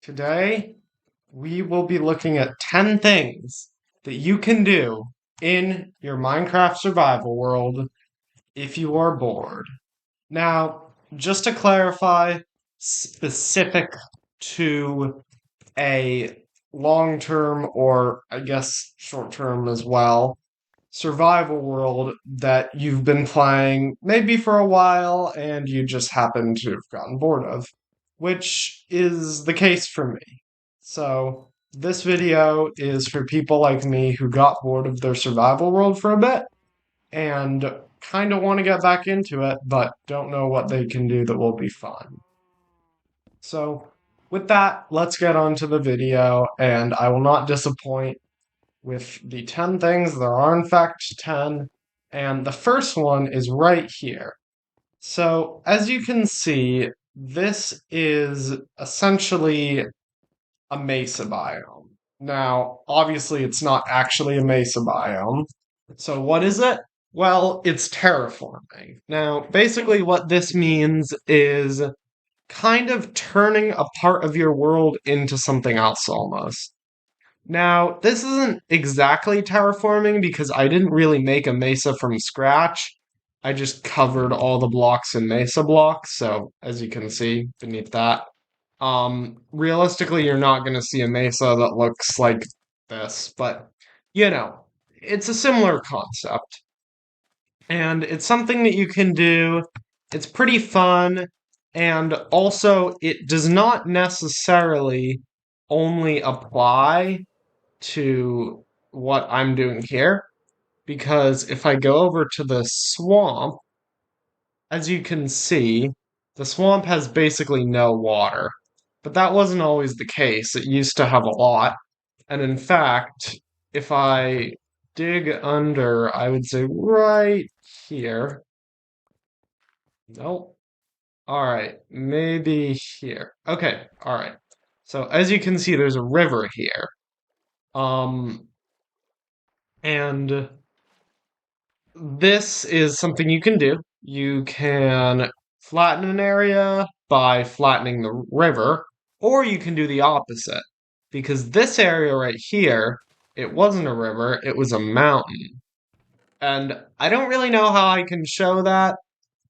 Today, we will be looking at 10 things that you can do in your Minecraft survival world if you are bored. Now, just to clarify, specific to a long term or I guess short term as well survival world that you've been playing maybe for a while and you just happen to have gotten bored of, which is the case for me. So, this video is for people like me who got bored of their survival world for a bit and kind of want to get back into it, but don't know what they can do that will be fun. So, with that, let's get on to the video, and I will not disappoint with the 10 things. There are, in fact, 10. And the first one is right here. So, as you can see, this is essentially a mesa biome. Now, obviously, it's not actually a mesa biome. So, what is it? Well, it's terraforming. Now, basically, what this means is kind of turning a part of your world into something else almost. Now, this isn't exactly terraforming because I didn't really make a mesa from scratch. I just covered all the blocks in mesa blocks, so as you can see beneath that. Realistically, you're not going to see a mesa that looks like this, but you know, it's a similar concept. And it's something that you can do. It's pretty fun, and also it does not necessarily only apply to what I'm doing here because if I go over to the swamp, as you can see, the swamp has basically no water. But that wasn't always the case. It used to have a lot. And in fact, if I dig under, I would say right here. Nope. All right, maybe here. Okay, all right. So as you can see, there's a river here. Um, and this is something you can do. You can flatten an area by flattening the river, or you can do the opposite. Because this area right here, it wasn't a river, it was a mountain. And I don't really know how I can show that,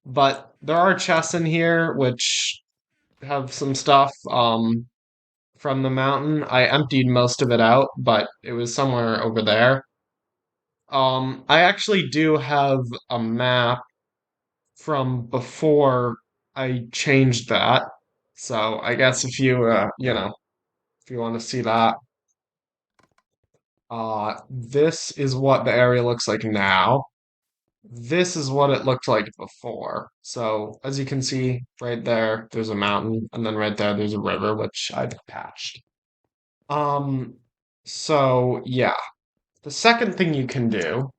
but there are chests in here which have some stuff from the mountain. I emptied most of it out, but it was somewhere over there. I actually do have a map from before I changed that. So I guess if you if you want to see that, this is what the area looks like now. This is what it looked like before. So as you can see right there, there's a mountain, and then right there there's a river, which I've patched. Um, so yeah. The second thing you can do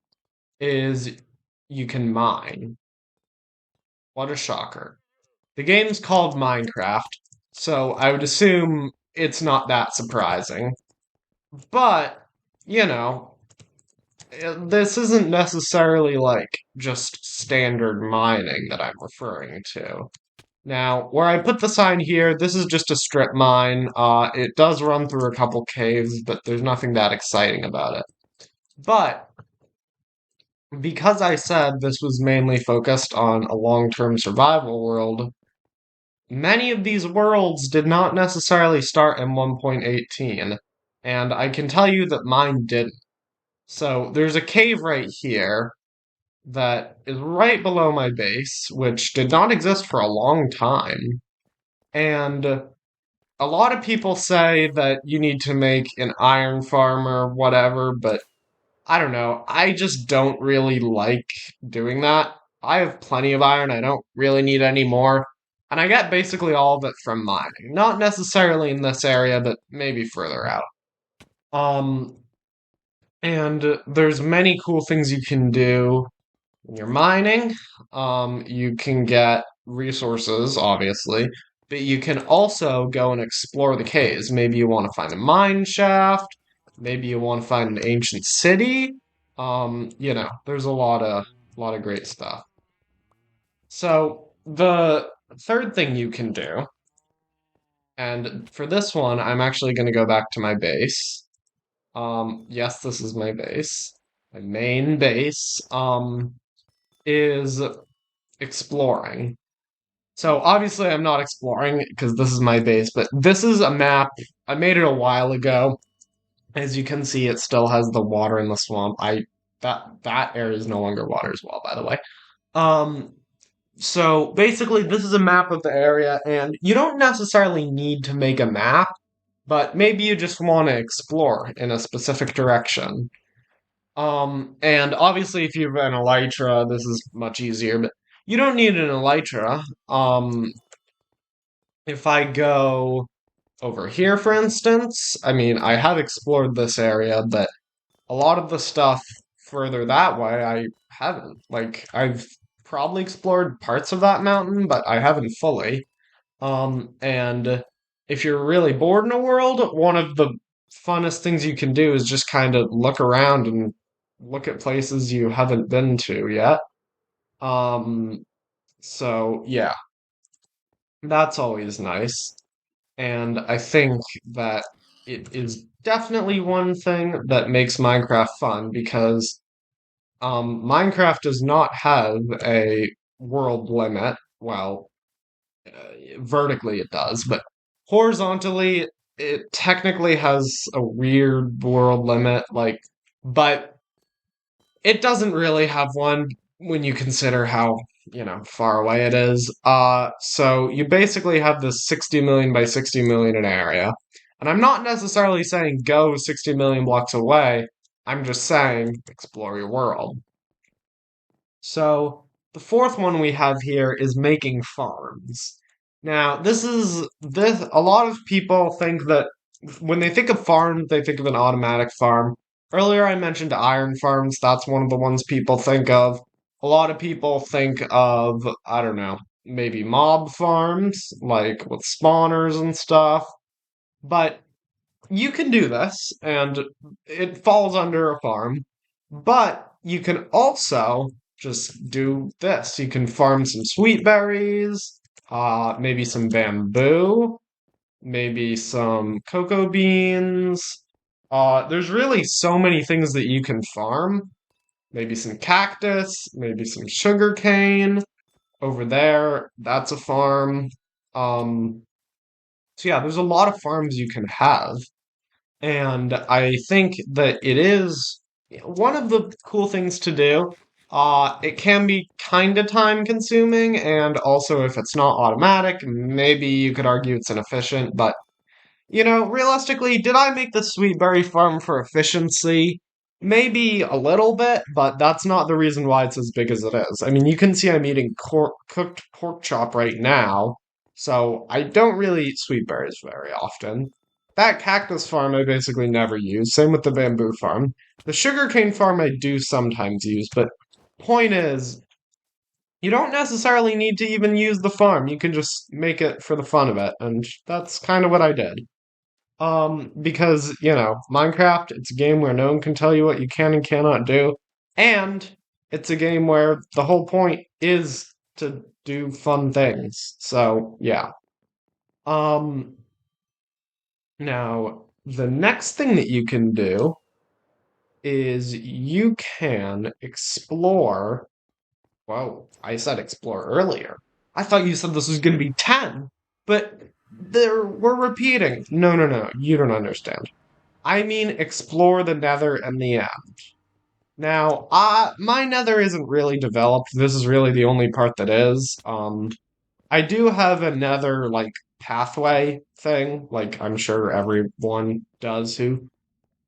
is you can mine. What a shocker. The game's called Minecraft, so I would assume it's not that surprising. But, you know, this isn't necessarily like just standard mining that I'm referring to. Now, where I put the sign here, this is just a strip mine. It does run through a couple caves, but there's nothing that exciting about it. But because I said this was mainly focused on a long-term survival world, many of these worlds did not necessarily start in 1.18, and I can tell you that mine didn't. So there's a cave right here that is right below my base, which did not exist for a long time. And a lot of people say that you need to make an iron farm or whatever, but I don't know. I just don't really like doing that. I have plenty of iron. I don't really need any more. And I get basically all of it from mining. Not necessarily in this area, but maybe further out. Um, and there's many cool things you can do when you're mining. You can get resources, obviously, but you can also go and explore the caves. Maybe you want to find a mine shaft. Maybe you want to find an ancient city. There's a lot of great stuff. So the third thing you can do And for this one, I'm actually going to go back to my base. Yes, this is my base. My main base, is exploring. So obviously I'm not exploring because this is my base, but this is a map. I made it a while ago. As you can see, it still has the water in the swamp. That area is no longer water as well, by the way. Um, so basically, this is a map of the area, and you don't necessarily need to make a map, but maybe you just want to explore in a specific direction. And obviously, if you have an elytra, this is much easier, but you don't need an elytra. If I go over here, for instance, I mean, I have explored this area, but a lot of the stuff further that way, I haven't. Like, I've probably explored parts of that mountain, but I haven't fully. And if you're really bored in a world, one of the funnest things you can do is just kind of look around and look at places you haven't been to yet. Um, so yeah, that's always nice. And I think that it is definitely one thing that makes Minecraft fun because Minecraft does not have a world limit. Well, vertically it does, but horizontally it technically has a weird world limit, like, but it doesn't really have one when you consider how, far away it is. So you basically have this 60 million by 60 million in area. And I'm not necessarily saying go 60 million blocks away. I'm just saying explore your world. So the fourth one we have here is making farms. Now, this a lot of people think that when they think of farm, they think of an automatic farm. Earlier I mentioned iron farms, that's one of the ones people think of. A lot of people think of, I don't know, maybe mob farms, like with spawners and stuff. But you can do this, and it falls under a farm. But you can also just do this. You can farm some sweet berries, maybe some bamboo, maybe some cocoa beans. There's really so many things that you can farm. Maybe some cactus, maybe some sugar cane. Over there, that's a farm. Um, so yeah, there's a lot of farms you can have. And I think that it is one of the cool things to do. It can be kind of time consuming, and also if it's not automatic, maybe you could argue it's inefficient. But, realistically, did I make the sweet berry farm for efficiency? Maybe a little bit, but that's not the reason why it's as big as it is. I mean, you can see I'm eating cooked pork chop right now, so I don't really eat sweet berries very often. That cactus farm I basically never use. Same with the bamboo farm. The sugarcane farm I do sometimes use, but point is, you don't necessarily need to even use the farm. You can just make it for the fun of it, and that's kind of what I did. Because, Minecraft, it's a game where no one can tell you what you can and cannot do, and it's a game where the whole point is to do fun things. So, yeah. Um, Now, the next thing that you can do is you can explore. Whoa, I said explore earlier. I thought you said this was going to be 10, but we're repeating. No, no, no, you don't understand. I mean explore the nether and the end. Now, my nether isn't really developed. This is really the only part that is. I do have another like pathway thing, like I'm sure everyone does who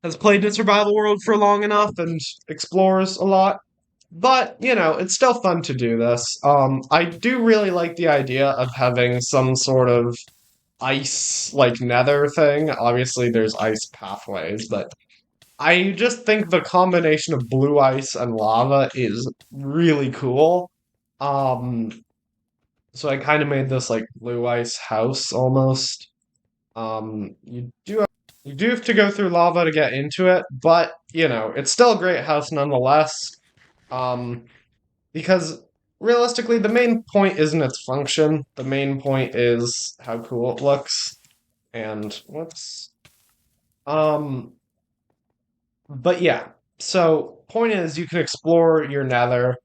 has played in survival world for long enough and explores a lot. But, it's still fun to do this. I do really like the idea of having some sort of ice like nether thing. Obviously there's ice pathways, but I just think the combination of blue ice and lava is really cool. Um so I kind of made this like blue ice house almost. You do have to go through lava to get into it, but it's still a great house nonetheless. Um, because realistically, the main point isn't its function. The main point is how cool it looks. And whoops. Um, but yeah. So point is, you can explore your Nether.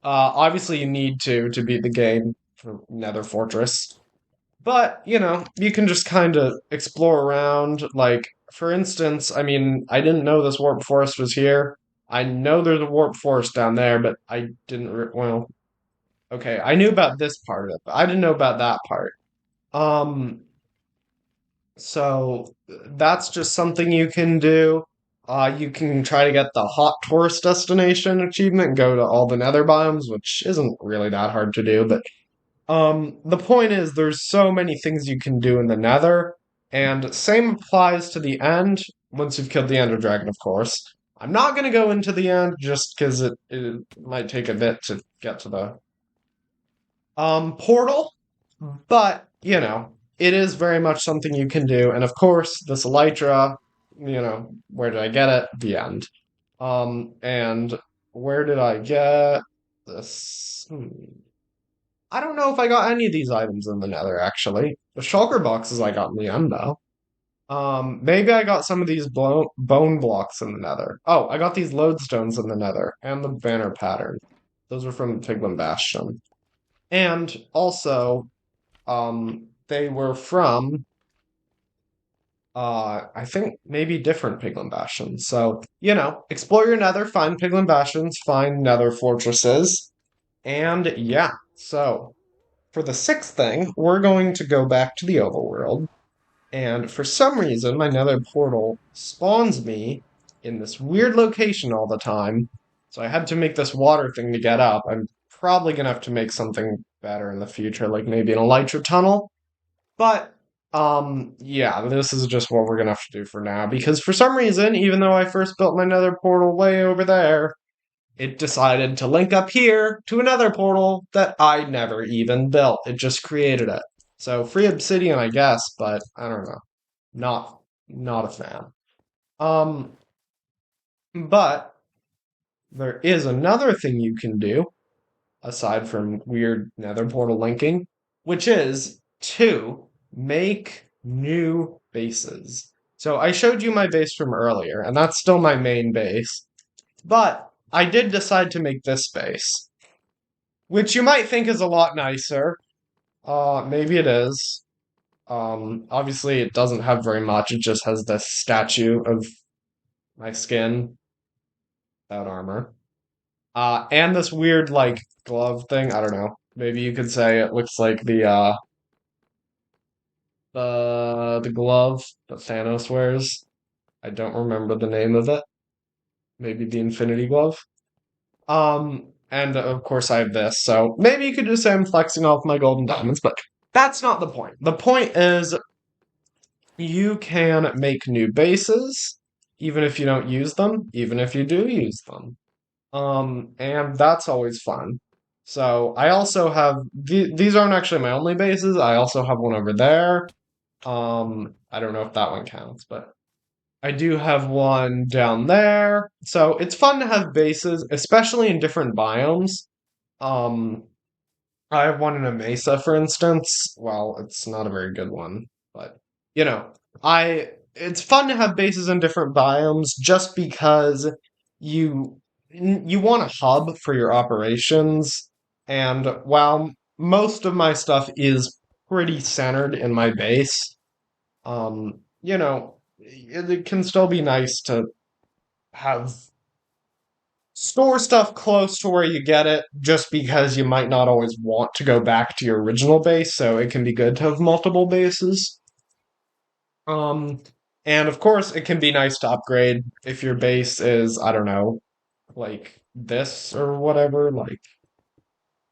Obviously, you need to beat the game for Nether Fortress. But, you can just kind of explore around. Like, for instance, I mean, I didn't know this warp forest was here. I know there's a warp forest down there, but I didn't, well, okay, I knew about this part of it, but I didn't know about that part. Um, so that's just something you can do. You can try to get the hot tourist destination achievement and go to all the nether biomes, which isn't really that hard to do, but the point is there's so many things you can do in the Nether, and same applies to the end, once you've killed the Ender Dragon, of course. I'm not gonna go into the end just because it might take a bit to get to the portal, but it is very much something you can do, and of course, this Elytra, where did I get it? The end. And where did I get this? I don't know if I got any of these items in the Nether, actually. The shulker boxes I got in the end, though. Maybe I got some of these bone blocks in the Nether. Oh, I got these lodestones in the Nether, and the banner pattern. Those are from Piglin Bastion. And also, they were from, I think maybe different Piglin Bastions. So, explore your Nether, find Piglin Bastions, find Nether fortresses, and yeah. So, for the sixth thing, we're going to go back to the overworld, and for some reason, my nether portal spawns me in this weird location all the time, so I had to make this water thing to get up. I'm probably gonna have to make something better in the future, like maybe an elytra tunnel, but yeah, this is just what we're gonna have to do for now, because for some reason, even though I first built my nether portal way over there, it decided to link up here to another portal that I never even built. It just created it. So free obsidian, I guess, but I don't know. Not a fan. Um, but there is another thing you can do aside from weird nether portal linking, which is to make new bases. So I showed you my base from earlier, and that's still my main base. But I did decide to make this base, which you might think is a lot nicer. Maybe it is. Obviously it doesn't have very much. It just has this statue of my skin without armor. And this weird like glove thing. I don't know. Maybe you could say it looks like the glove that Thanos wears. I don't remember the name of it. Maybe the Infinity Glove. And of course I have this, so maybe you could just say I'm flexing off my golden diamonds, but that's not the point. The point is you can make new bases, even if you don't use them, even if you do use them. And that's always fun. So I also have these aren't actually my only bases. I also have one over there. I don't know if that one counts, but I do have one down there. So it's fun to have bases, especially in different biomes. Um, I have one in a mesa, for instance. Well, it's not a very good one, but you know, I it's fun to have bases in different biomes just because you you want a hub for your operations, and while most of my stuff is pretty centered in my base, it can still be nice to have store stuff close to where you get it just because you might not always want to go back to your original base, so it can be good to have multiple bases. Um, and of course, it can be nice to upgrade if your base is, I don't know, like this or whatever.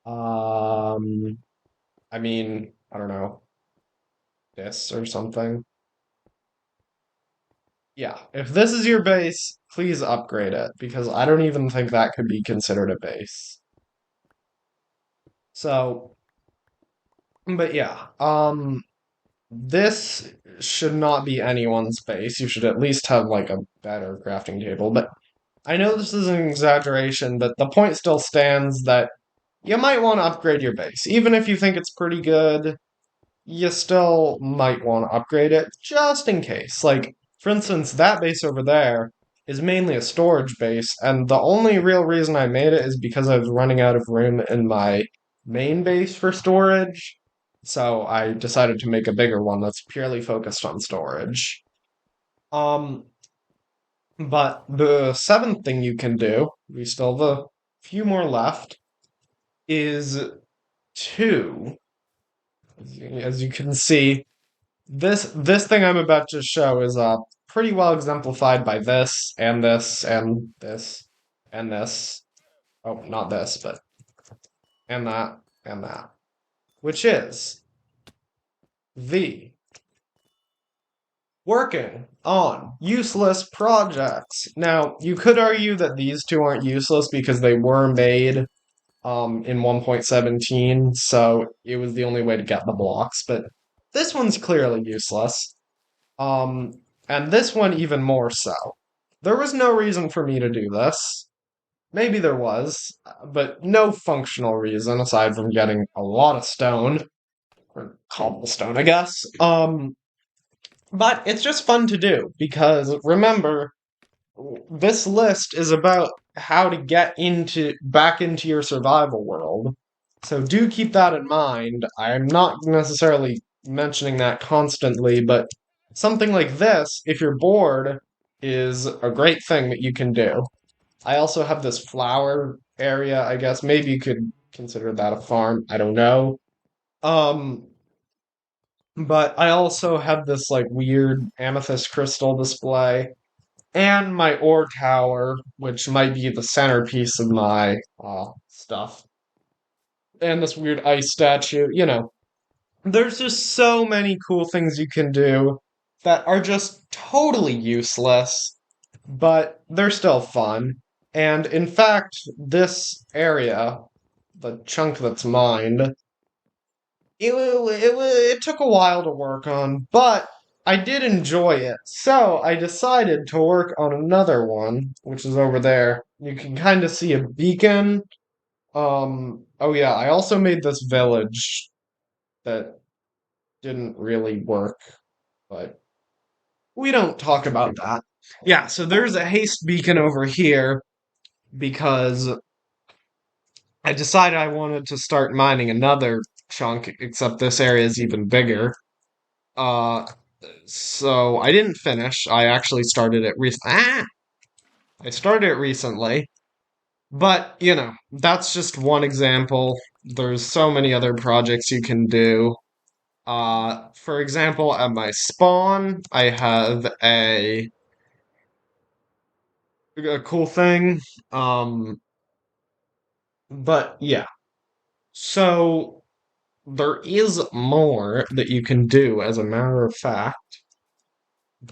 Um, I mean, I don't know, this or something. Yeah, if this is your base, please upgrade it because I don't even think that could be considered a base. So, but yeah, this should not be anyone's base. You should at least have like a better crafting table. But I know this is an exaggeration, but the point still stands that you might want to upgrade your base. Even if you think it's pretty good, you still might want to upgrade it just in case. Like, for instance, that base over there is mainly a storage base, and the only real reason I made it is because I was running out of room in my main base for storage. So I decided to make a bigger one that's purely focused on storage. Um, but the seventh thing you can do, we still have a few more left, is to, as you can see, this thing I'm about to show is pretty well exemplified by this and this and this and this. Oh, not this, but and that and that, which is the working on useless projects. Now, you could argue that these two aren't useless because they were made in 1.17, so it was the only way to get the blocks, but this one's clearly useless. Um, and this one even more so. There was no reason for me to do this. Maybe there was, but no functional reason aside from getting a lot of stone, or cobblestone, I guess. But it's just fun to do because remember, this list is about how to get into back into your survival world. So do keep that in mind. I'm not necessarily mentioning that constantly, but something like this, if you're bored, is a great thing that you can do. I also have this flower area, I guess. Maybe you could consider that a farm. I don't know. Um, but I also have this like weird amethyst crystal display and my ore tower, which might be the centerpiece of my stuff, and this weird ice statue. There's just so many cool things you can do that are just totally useless, but they're still fun. And in fact, this area, the chunk that's mined, it took a while to work on, but I did enjoy it. So I decided to work on another one, which is over there. You can kind of see a beacon. Oh yeah, I also made this village that didn't really work, but we don't talk about that. Yeah, so there's a haste beacon over here because I decided I wanted to start mining another chunk, except this area is even bigger. Uh, so I didn't finish. I actually started it I started it recently, but that's just one example. There's so many other projects you can do. For example, at my spawn, I have a cool thing. Um, but yeah. So there is more that you can do, as a matter of fact,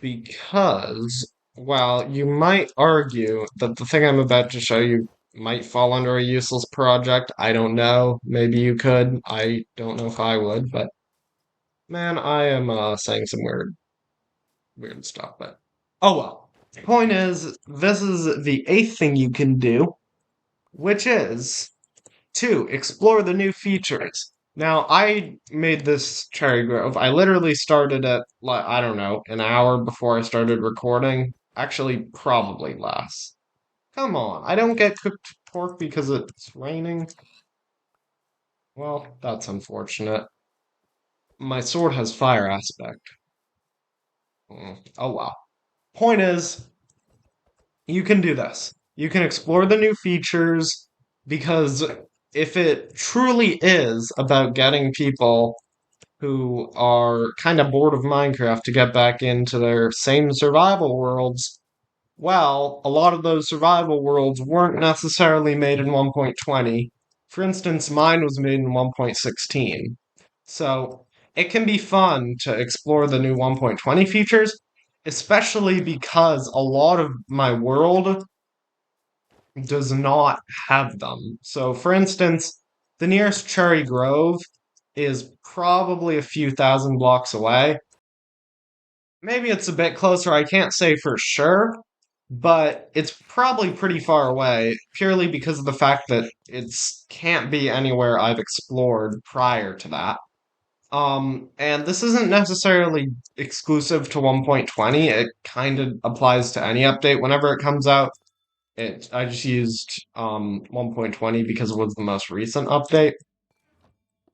because, well, you might argue that the thing I'm about to show you might fall under a useless project. I don't know. Maybe you could. I don't know if I would, but man, I am saying some weird stuff, but oh well. Point is, this is the eighth thing you can do, which is to explore the new features. Now, I made this Cherry Grove. I literally started at, like, I don't know, an hour before I started recording. Actually, probably less. Come on, I don't get cooked pork because it's raining. Well, that's unfortunate. My sword has fire aspect. Oh well. Point is, you can do this. You can explore the new features because if it truly is about getting people who are kind of bored of Minecraft to get back into their same survival worlds, well, a lot of those survival worlds weren't necessarily made in 1.20. For instance, mine was made in 1.16. So it can be fun to explore the new 1.20 features, especially because a lot of my world does not have them. So, for instance, the nearest Cherry Grove is probably a few thousand blocks away. Maybe it's a bit closer, I can't say for sure, but it's probably pretty far away purely because of the fact that it's can't be anywhere I've explored prior to that. And this isn't necessarily exclusive to 1.20. It kind of applies to any update whenever it comes out. I just used 1.20 because it was the most recent update.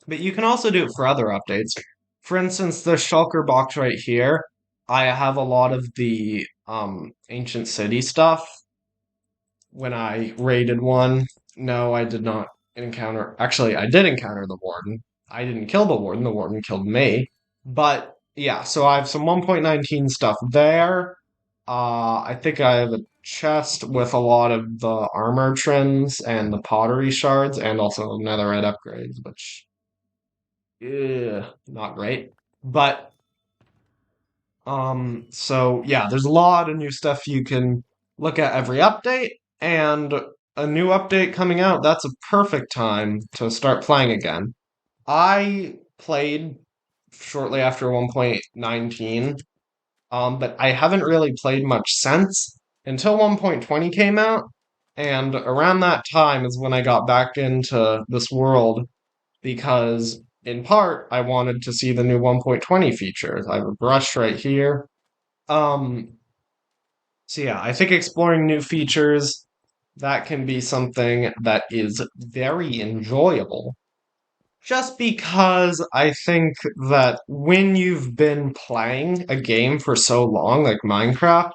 But you can also do it for other updates. For instance, the Shulker box right here, I have a lot of the ancient city stuff when I raided one. No, I did not encounter. Actually, I did encounter the warden. I didn't kill the warden. The warden killed me. But yeah, so I have some 1.19 stuff there. I think I have a chest with a lot of the armor trims and the pottery shards, and also netherite upgrades, which, not great. But so yeah, there's a lot of new stuff you can look at every update, and a new update coming out, that's a perfect time to start playing again. I played shortly after 1.19, but I haven't really played much since until 1.20 came out, and around that time is when I got back into this world because in part I wanted to see the new 1.20 features. I have a brush right here. Um, so yeah, I think exploring new features that can be something that is very enjoyable. Just because I think that when you've been playing a game for so long, like Minecraft,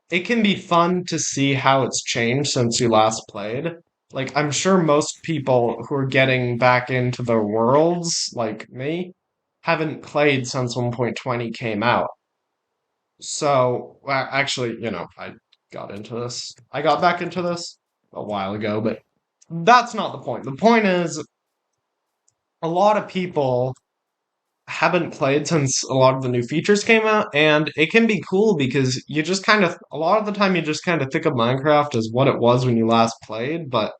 it can be fun to see how it's changed since you last played. Like, I'm sure most people who are getting back into the worlds, like me, haven't played since 1.20 came out. So, well, actually, I got into this. I got back into this a while ago, but that's not the point. The point is, a lot of people haven't played since a lot of the new features came out, and it can be cool because you just kind of, a lot of the time, you just kind of think of Minecraft as what it was when you last played, but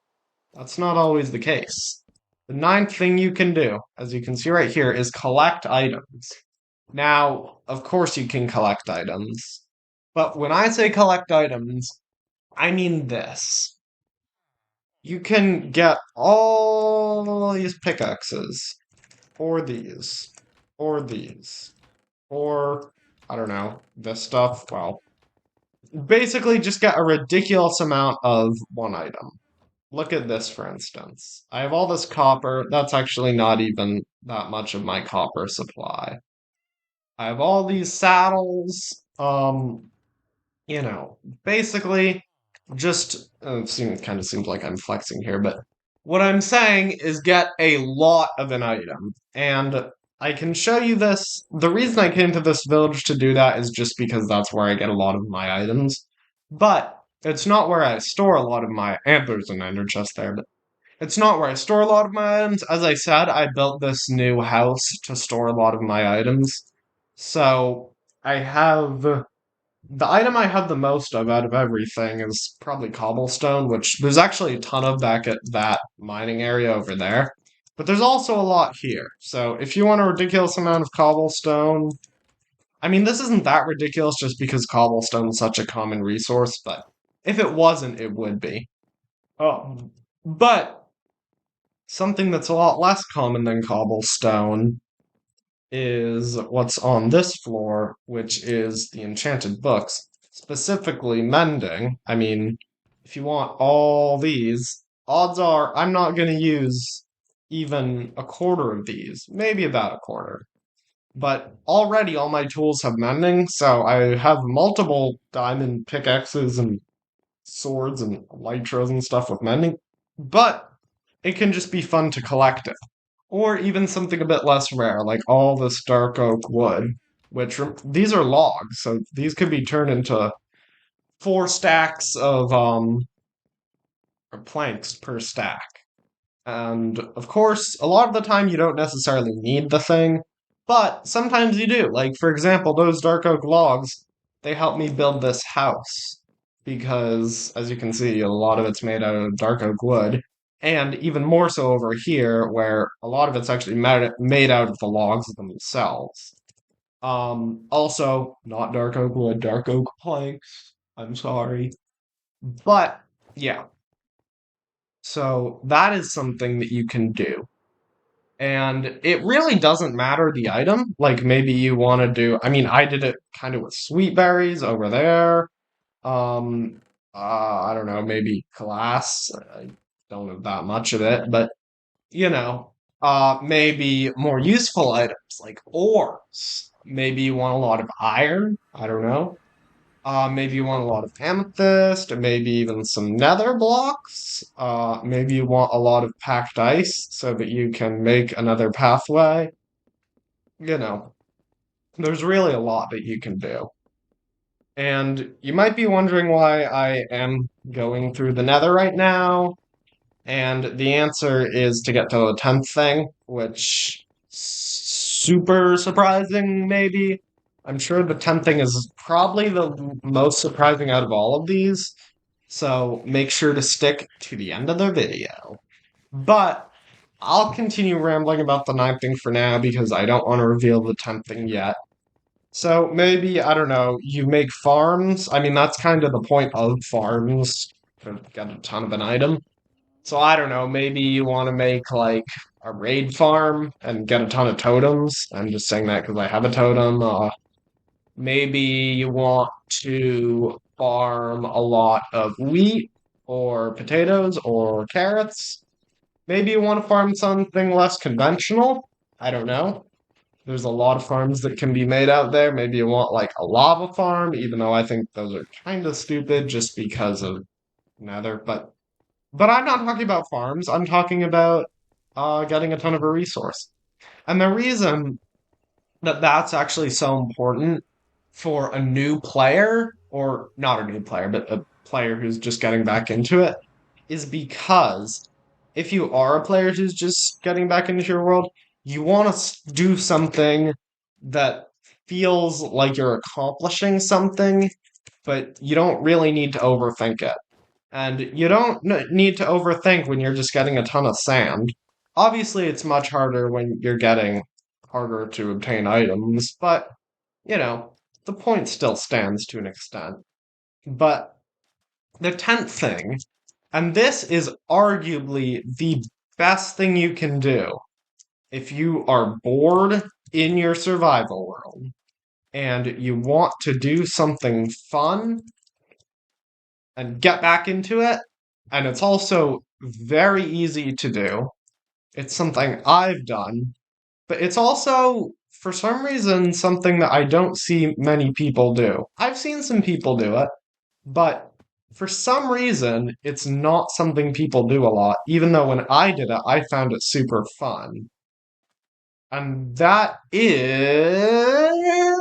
that's not always the case. The ninth thing you can do, as you can see right here, is collect items. Now, of course, you can collect items, but when I say collect items, I mean this. You can get all these pickaxes, or these, or these, or I don't know, this stuff. Well, basically just get a ridiculous amount of one item. Look at this, for instance. I have all this copper. That's actually not even that much of my copper supply. I have all these saddles. You know, basically just kind of seems like I'm flexing here, but what I'm saying is get a lot of an item. And I can show you this. The reason I came to this village to do that is just because that's where I get a lot of my items. But it's not where I store a lot of my antlers and ender chest there, but it's not where I store a lot of my items. As I said, I built this new house to store a lot of my items. So I have the item I have the most of out of everything is probably cobblestone, which there's actually a ton of back at that mining area over there. But there's also a lot here. So if you want a ridiculous amount of cobblestone, I mean, this isn't that ridiculous just because cobblestone is such a common resource, but if it wasn't, it would be. Oh, but something that's a lot less common than cobblestone is what's on this floor, which is the enchanted books, specifically mending. I mean, if you want all these, odds are I'm not going to use even a quarter of these, maybe about a quarter. But already all my tools have mending, so I have multiple diamond pickaxes and swords and elytras and stuff with mending. But it can just be fun to collect it. Or even something a bit less rare, like all this dark oak wood, which these are logs, so these could be turned into 4 stacks of or planks per stack. And of course, a lot of the time you don't necessarily need the thing, but sometimes you do. Like for example, those dark oak logs, they help me build this house because as you can see, a lot of it's made out of dark oak wood. And even more so over here, where a lot of it's actually made out of the logs themselves. Also, not dark oak wood, dark oak planks. I'm sorry. But, yeah. So, that is something that you can do. And it really doesn't matter the item. Like maybe you want to do, I mean, I did it kind of with sweet berries over there. Um, I don't know, maybe glass. I don't know that much of it, but you know, maybe more useful items like ores. Maybe you want a lot of iron. I don't know. Maybe you want a lot of amethyst, or maybe even some nether blocks. Maybe you want a lot of packed ice so that you can make another pathway. You know, there's really a lot that you can do. And you might be wondering why I am going through the nether right now. And the answer is to get to the 10th thing, which super surprising, maybe. I'm sure the 10th thing is probably the most surprising out of all of these. So make sure to stick to the end of the video. But I'll continue rambling about the ninth thing for now because I don't want to reveal the 10th thing yet. So maybe, I don't know, you make farms. I mean, that's kind of the point of farms, to get a ton of an item. So I don't know, maybe you want to make like a raid farm and get a ton of totems. I'm just saying that because I have a totem. Maybe you want to farm a lot of wheat or potatoes or carrots. Maybe you want to farm something less conventional. I don't know. There's a lot of farms that can be made out there. Maybe you want like a lava farm, even though I think those are kind of stupid just because of Nether. But I'm not talking about farms. I'm talking about getting a ton of a resource. And the reason that that's actually so important for a new player, or not a new player, but a player who's just getting back into it, is because if you are a player who's just getting back into your world, you want to do something that feels like you're accomplishing something, but you don't really need to overthink it. And you don't need to overthink when you're just getting a ton of sand. Obviously, it's much harder when you're getting harder to obtain items, but, you know, the point still stands to an extent. But the 10th thing, and this is arguably the best thing you can do if you are bored in your survival world and you want to do something fun and get back into it. And it's also very easy to do. It's something I've done, but it's also, for some reason, something that I don't see many people do. I've seen some people do it, but for some reason, it's not something people do a lot, even though when I did it, I found it super fun. And that is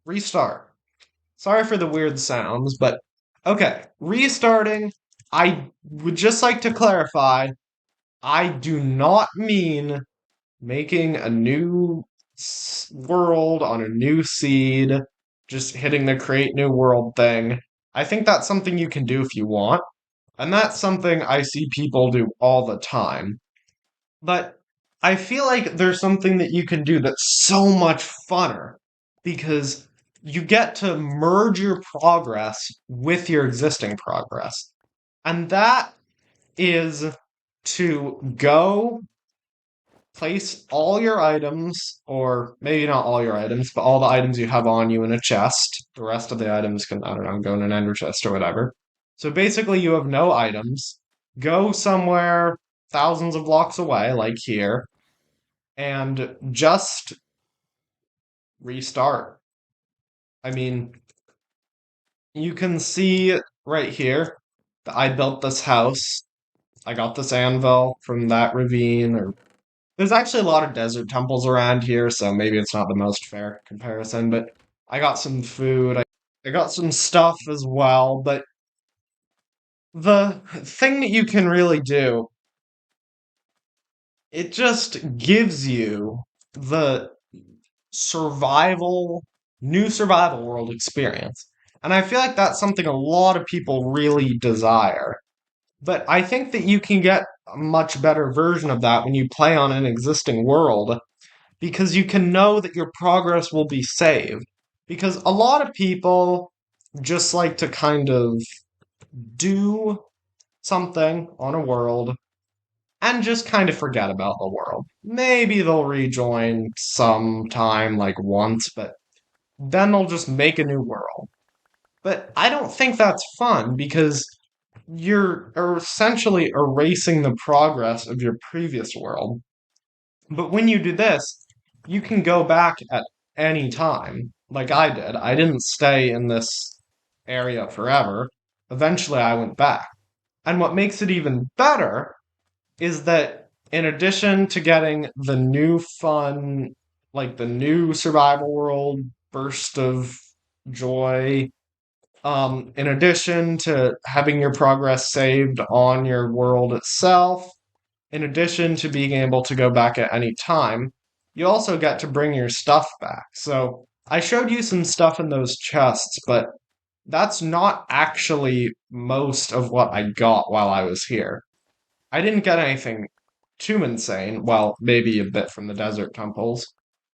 restart. Sorry for the weird sounds, but okay, restarting. I would just like to clarify, I do not mean making a new world on a new seed, just hitting the create new world thing. I think that's something you can do if you want, and that's something I see people do all the time. But I feel like there's something that you can do that's so much funner because you get to merge your progress with your existing progress. And that is to go place all your items, or maybe not all your items, but all the items you have on you in a chest. The rest of the items can, I don't know, go in an ender chest or whatever. So basically, you have no items. Go somewhere thousands of blocks away, like here, and just restart. I mean, you can see right here that I built this house. I got this anvil from that ravine, or there's actually a lot of desert temples around here, so maybe it's not the most fair comparison, but I got some food. I got some stuff as well, but the thing that you can really do, it just gives you the survival, new survival world experience. And I feel like that's something a lot of people really desire. But I think that you can get a much better version of that when you play on an existing world because you can know that your progress will be saved. Because a lot of people just like to kind of do something on a world and just kind of forget about the world. Maybe they'll rejoin sometime, like once, but then they'll just make a new world. But I don't think that's fun because you're essentially erasing the progress of your previous world. But when you do this, you can go back at any time, like I did. I didn't stay in this area forever. Eventually, I went back. And what makes it even better is that in addition to getting the new fun, like the new survival world burst of joy, in addition to having your progress saved on your world itself, in addition to being able to go back at any time, you also get to bring your stuff back. So I showed you some stuff in those chests, but that's not actually most of what I got while I was here. I didn't get anything too insane. Well, maybe a bit from the desert temples,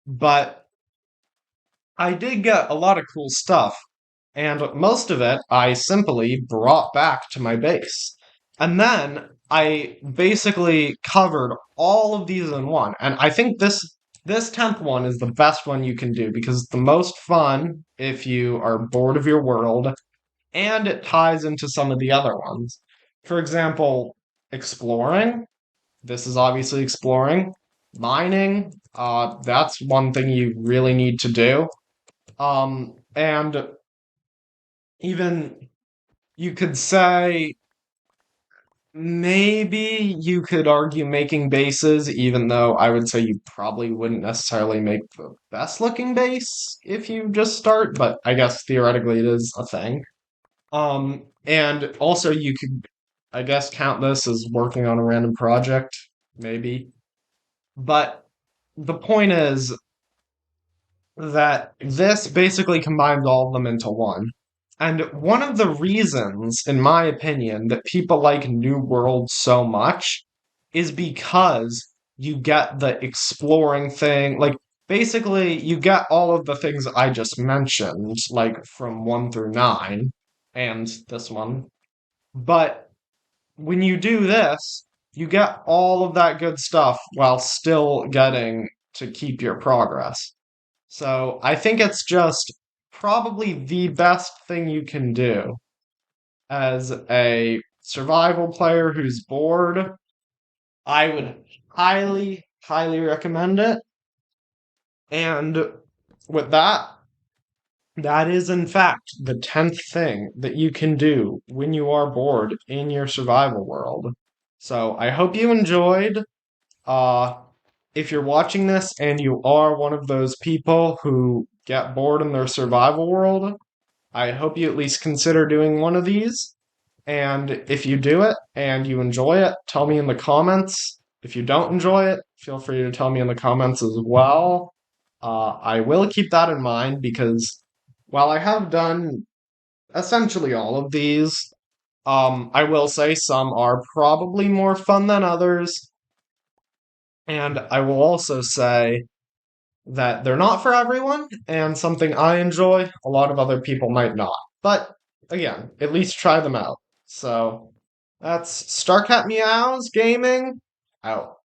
but I did get a lot of cool stuff, and most of it I simply brought back to my base. And then I basically covered all of these in one. And I think this 10th one is the best one you can do because it's the most fun if you are bored of your world, and it ties into some of the other ones. For example, exploring. This is obviously exploring. Mining, that's one thing you really need to do. And even you could say maybe you could argue making bases, even though I would say you probably wouldn't necessarily make the best looking base if you just start, but I guess theoretically it is a thing. And also you could, I guess, count this as working on a random project, maybe. But the point is that this basically combines all of them into one. And one of the reasons, in my opinion, that people like New World so much is because you get the exploring thing. Like, basically, you get all of the things I just mentioned, like from 1 through 9, and this one. But when you do this, you get all of that good stuff while still getting to keep your progress. So I think it's just probably the best thing you can do as a survival player who's bored. I would highly, highly recommend it. And with that, that is in fact the 10th thing that you can do when you are bored in your survival world. So I hope you enjoyed. Uh, if you're watching this and you are one of those people who get bored in their survival world, I hope you at least consider doing one of these. And if you do it and you enjoy it, tell me in the comments. If you don't enjoy it, feel free to tell me in the comments as well. I will keep that in mind because while I have done essentially all of these, I will say some are probably more fun than others. And I will also say that they're not for everyone, and something I enjoy, a lot of other people might not. But again, at least try them out. So that's Starcat Meows Gaming out.